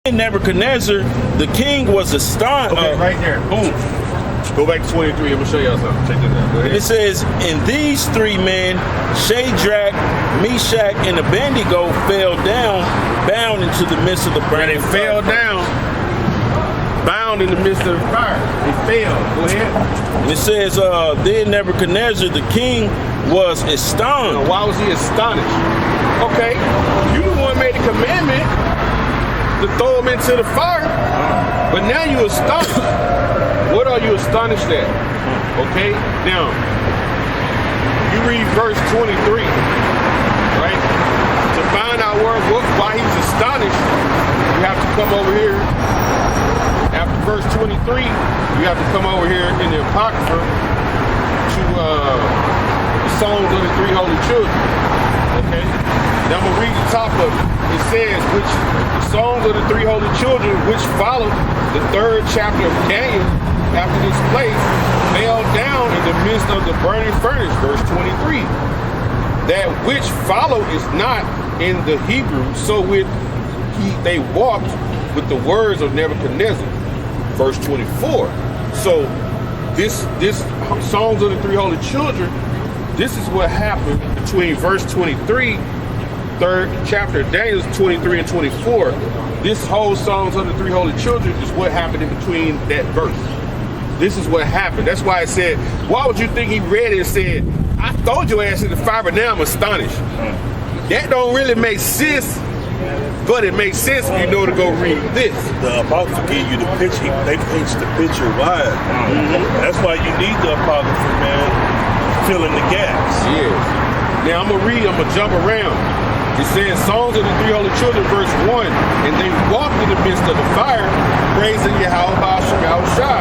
Nebuchadnezzar, the king, was astonished. Okay, right there. Boom. Go back to 23. I'm gonna show y'all something. Check this out. Go ahead. It says, and these three men, Shadrach, Meshach, and Abednego, fell down, bound into the midst of the burning They fell down, bound in the midst of the fire. They fell. Go ahead. And it says, then Nebuchadnezzar, the king, was astonished. Now, why was he astonished? Okay, you the one made the commandment to throw them into the fire, but now you astonished. What are you astonished at? Okay, now you read verse 23, right? To find out why he's astonished, you have to come over here. After verse 23, you have to come over here in the Apocrypha to the Songs of the Three Holy Children. Okay, now I'm gonna read the top of it. It says, which the Songs of the Three Holy Children, which followed the third chapter of Daniel, after this place, fell down in the midst of the burning furnace, verse 23. That which followed is not in the Hebrew, so they walked with the words of Nebuchadnezzar, verse 24. So this Songs of the Three Holy Children, this is what happened between verse 23, third chapter of Daniel, 23 and 24. This whole Songs of the Three Holy Children is what happened in between that verse. This is what happened. That's why it said, why would you think he read it and said, I throwed your ass in the fire, but now I'm astonished. That don't really make sense, but it makes sense if you know to go read this. The Apocrypha give you the picture. They paint the picture wide. That's why you need the Apocrypha, man, filling the gaps. Yeah. Now I'm gonna jump around. It says, Songs of the Three Holy Children, verse 1, and they walked in the midst of the fire, praising Yahweh Shai,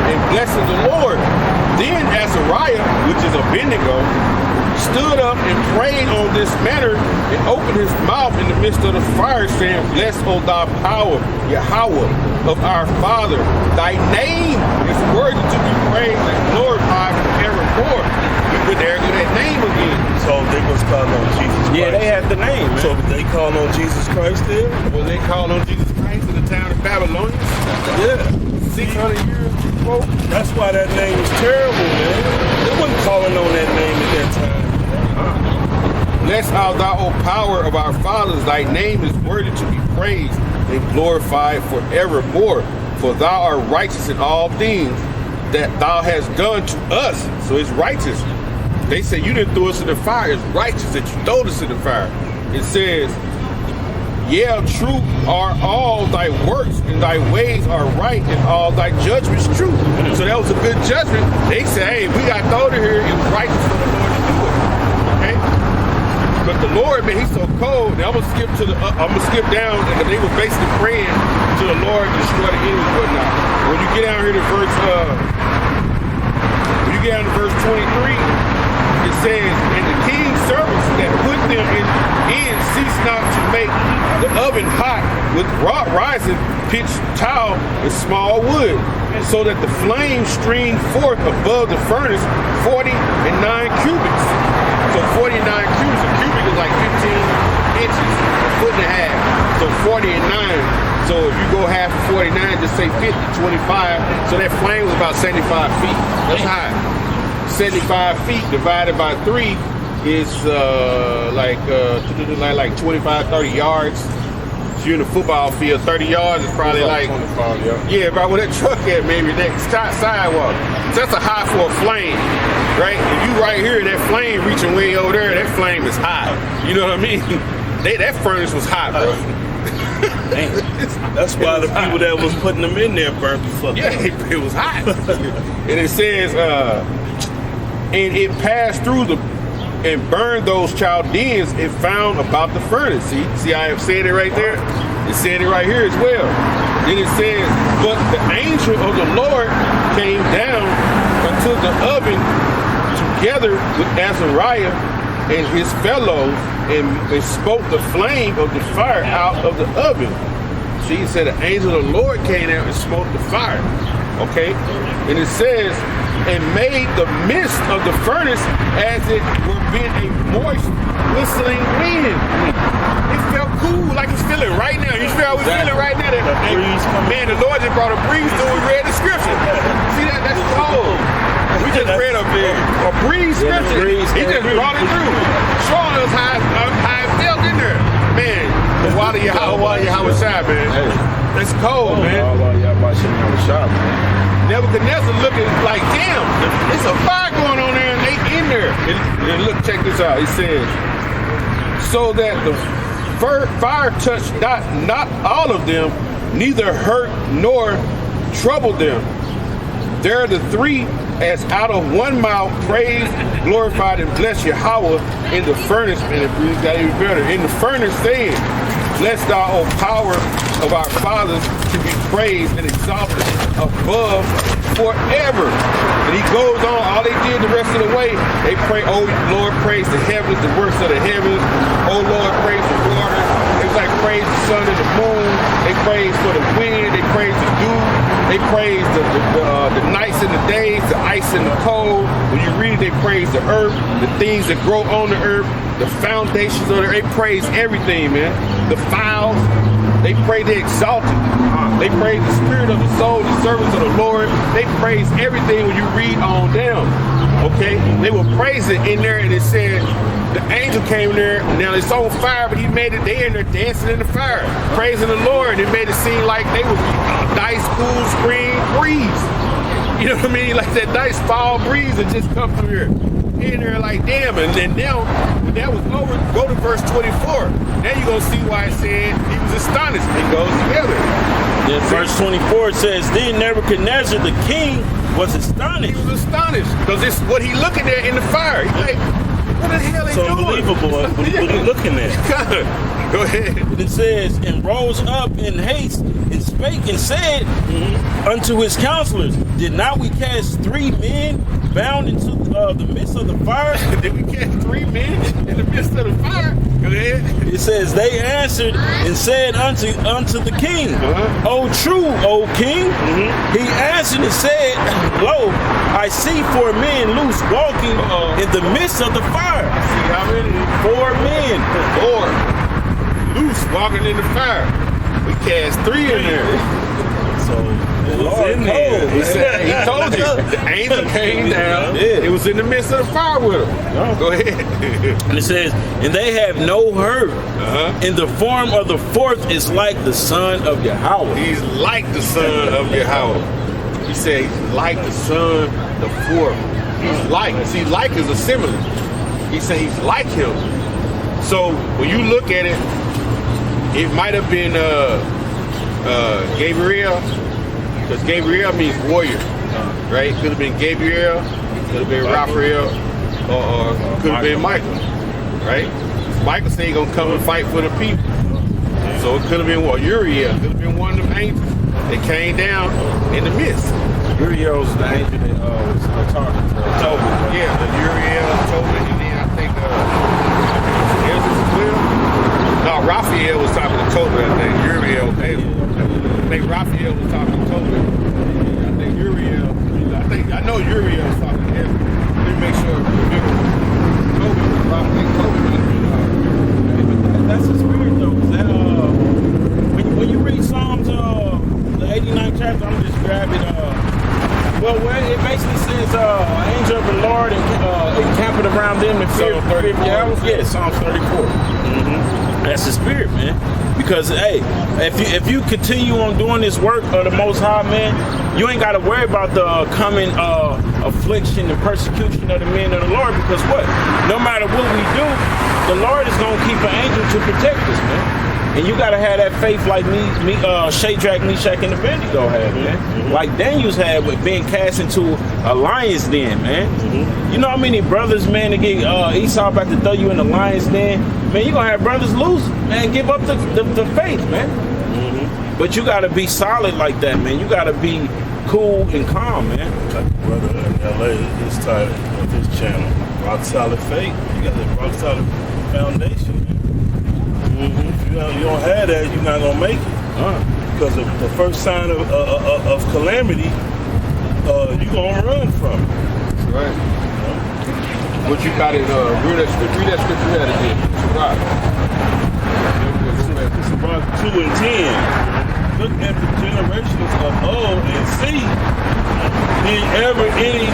and blessing the Lord. Then Azariah, which is Abednego, stood up and prayed on this manner, and opened his mouth in the midst of the fire, saying, Blessed, O thou power, Yahweh, of our Father. Thy name is worthy to be praised and glorified forevermore. We would there do that name again. So they was calling on Jesus Christ. Yeah, they had the name, man. So they call on Jesus Christ there? Well, they call on Jesus Christ in the town of Babylon. Yeah. 600 years before. That's why that name was terrible, man. They wasn't calling on that name at that time. Blessed art thou, O power of our fathers. Thy name is worthy to be praised and glorified forevermore. For thou art righteous in all things that thou hast done to us. So it's righteous. They say you didn't throw us in the fire. It's righteous that you throw us in the fire. It says, yeah, true are all thy works, and thy ways are right, and all thy judgments true. So that was a good judgment. They say, hey, we got thrown in here. It was righteous for the Lord to do it. Okay? But the Lord, man, he's so cold. Now I'm gonna skip down, and they were basically praying to the Lord to destroy the enemy and whatnot. When you get down here to verse 23, it says, and the king's servants that put them in cease not to make the oven hot with rising pitch tile and small wood, so that the flame streamed forth above the furnace 49 cubits. So 49 cubits, a cubic is like 15 inches, a foot and a half. So 49. So if you go half of 49, just say 50, 25. So that flame was about 75 feet. That's high. 75 feet divided by 3 is like 25, 30 yards. So you're in a football field, 30 yards is probably like 25, yeah, about where that truck at, maybe that sidewalk. So that's a high for a flame, right? If you right here, that flame reaching way over there, that flame is hot. You know what I mean? That furnace was hot, bro. That's why the people that was putting them in there burnt the fuck yeah, up. it was hot. And it says, and it passed through and burned those Chaldeans and found about the furnace. See, I have said it right there. It said it right here as well. Then it says, but the angel of the Lord came down unto the oven together with Azariah and his fellows, and spoke the flame of the fire out of the oven. See, it said the angel of the Lord came out and smote the fire. Okay? And it says, and made the midst of the furnace as it were been a moist, whistling wind. It felt cool, like it's feeling right now. You feel how we're feeling right now? Man, the Lord just brought a breeze through. We read the scripture. See that? That's cold. We just read a breeze scripture. He just brought it through, showing us how it felt in there. Man, the water Yahweh Shai, man. That's cold, man. Nebuchadnezzar looking like, damn, there's a fire going on there and they in there. And look, check this out. He says, so that the fire touched not all of them, neither hurt nor troubled them. There are the three as out of one mouth praise, glorified, and bless Yahweh in the furnace, and it got even better. In the furnace saying, bless thou, O power of our fathers, to be praised and exalted above forever. And he goes on, all they did the rest of the way, they pray, oh Lord, praise the heavens, the works of the heavens. Oh Lord, praise the waters. It's like praise the sun and the moon. They praise for the wind. They praise the dew. They praise the nights and the days, the ice and the cold. When you read it, they praise the earth, the things that grow on the earth, the foundations of the earth. They praise everything, man. The fowls, they pray, they exalt it. They praise the spirit of the soul, the servants of the Lord. They praise everything when you read on down. Okay? They will praise it in there, and it said the angel came there. Now it's on fire, but he made it, they in there dancing in the fire, praising the Lord. It made it seem like they was a nice, cool spring breeze. You know what I mean? Like that nice fall breeze that just come through here. In there like, damn. And then now, when that was over, go to verse 24. Now you're going to see why it said he was astonished. It goes together. Then verse 24 says, then Nebuchadnezzar the king was astonished. He was astonished because it's what he looking at in the fire. He's like, what the hell they doing? It's unbelievable what he looking at. Go ahead. It says, and rose up in haste and spake and said unto his counselors, did not we cast 3 men bound into the midst of the fire? Did we cast 3 men in the midst of the fire? Go ahead. It says, they answered and said unto the king, O true, O king. He answered and said, lo, I see 4 men loose walking in the midst of the fire. See how many? 4 men. 4 loose walking in the fire. We cast 3 in there. So it was in there. He said, he told you. The angel came down. It was in the midst of the fire with him. Go ahead. And it says, and they have no hurt. And the form of the 4th is like the son of Yahweh. He's like the son of Yahweh. He said he's like the son, the 4th. He's like. See, like is a simile. He said he's like him. So when you look at it, it might have been Gabriel, because Gabriel means warrior, right? Could have been Gabriel, could have been Raphael, or could have been Michael, right? Michael said he's gonna come and fight for the people. So it could have been what? Uriel, could have been one of them angels that came down in the midst. Uriel's the angel that was talking to Tobit. Yeah, the Uriel, Tobit, and then I think no, Raphael was talking to Tobit, I think. Uriel, I think Raphael was talking to Tobit. I think Uriel, I know Uriel was talking to him. Let me make sure. Tobit was Raphael. Tobit was That's the spirit though. Is that when you read Psalms the 89th chapter, I'm just grabbing well, it basically says angel of the Lord encamping around them in fear of 34. Yeah, Psalms 34. That's the spirit, man. Because hey, if you continue on doing this work of the Most High, man, you ain't got to worry about the coming affliction and persecution of the men of the Lord. Because what? No matter what we do, the Lord is gonna keep an angel to protect us, man. And you gotta have that faith like Shadrach, Meshach, and Abednego had, man. Like Daniel's had with being cast into a lion's den, man. You know how many brothers, man, to get Esau about to throw you in the lion's den? Man, you gonna have brothers lose, man, give up the faith, man. But you gotta be solid like that, man. You gotta be cool and calm, man. Like the brother in LA, his title of his channel, Rock Solid Faith. You got the rock solid foundation, man. If you don't have that, you're not gonna make it. Because the first sign of calamity, you gonna run from it. Right. What you got in read that scripture that again. Right. It's about 2 and 10. Look at the generations of old and see did ever any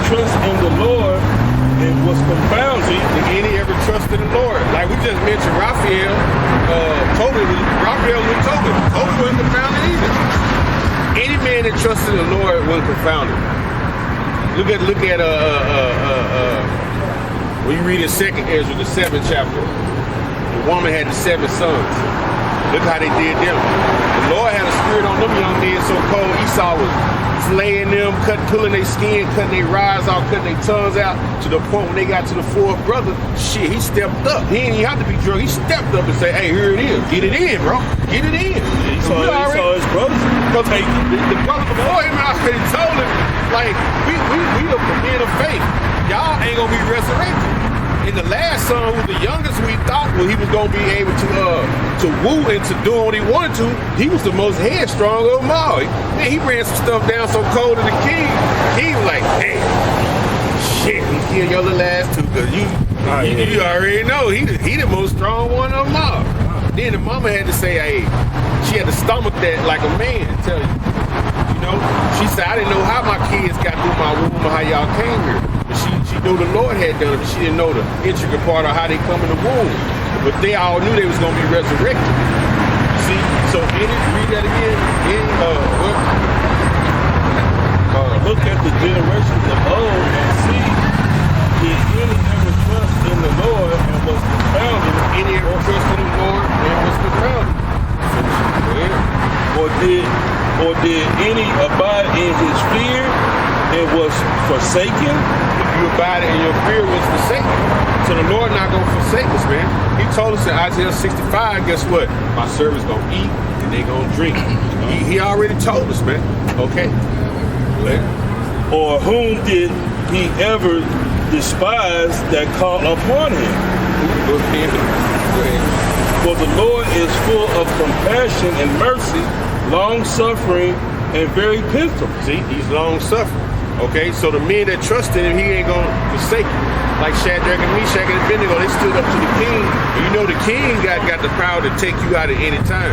trust in the Lord and was confounded. Did any ever trust in the Lord? Like we just mentioned, Raphael was Tobit. Tobit wasn't confounded either. Any man that trusted in the Lord wasn't confounded. Look at when you read in 2nd Ezra, the 7th chapter. The woman had the 7 sons. Look how they did them. The Lord had a spirit on them young men so cold. Esau was slaying them, pulling their skin, cutting their eyes out, cutting their tongues out, to the point when they got to the 4th brother, shit, he stepped up. He didn't even have to be drunk. He stepped up and said, hey, here it is. Get it in, bro. Get it in. He saw his brothers. The brother before him already told him, like, we the men of faith. Y'all ain't gonna be resurrected. And the last son, who was the youngest, we thought he was gonna be able to woo into doing what he wanted to. He was the most headstrong of them all. Man, he ran some stuff down so cold to the king. He was like, damn, shit, he killed your little ass too, cause you already know he the most strong one of them all. Then the mama had to say, hey, she had to stomach that like a man, tell you. You know, she said, I didn't know how my kids got through my womb or how y'all came here. But she knew the Lord had done it, but she didn't know the intricate part of how they come in the womb. But they all knew they was going to be resurrected. See, so read that again. Look at the generations of old and see did any ever trust in the Lord and was confounded. Any ever trust in the Lord and was confounded. Or did any abide in his fear and was forsaken? If you abide in your fear, was forsaken. So the Lord not going to forsake us, man. He told us in Isaiah 65, guess what? My servants going to eat and they going to drink. He already told us, man. Okay. Or whom did he ever despise that call upon him? Go ahead. For the Lord is full of compassion and mercy, long-suffering, and very pitiful. See, he's long-suffering. Okay, so the men that trust in him, he ain't going to forsake you. Like Shadrach and Meshach and Abednego, they stood up to the king. And you know the king got the power to take you out at any time.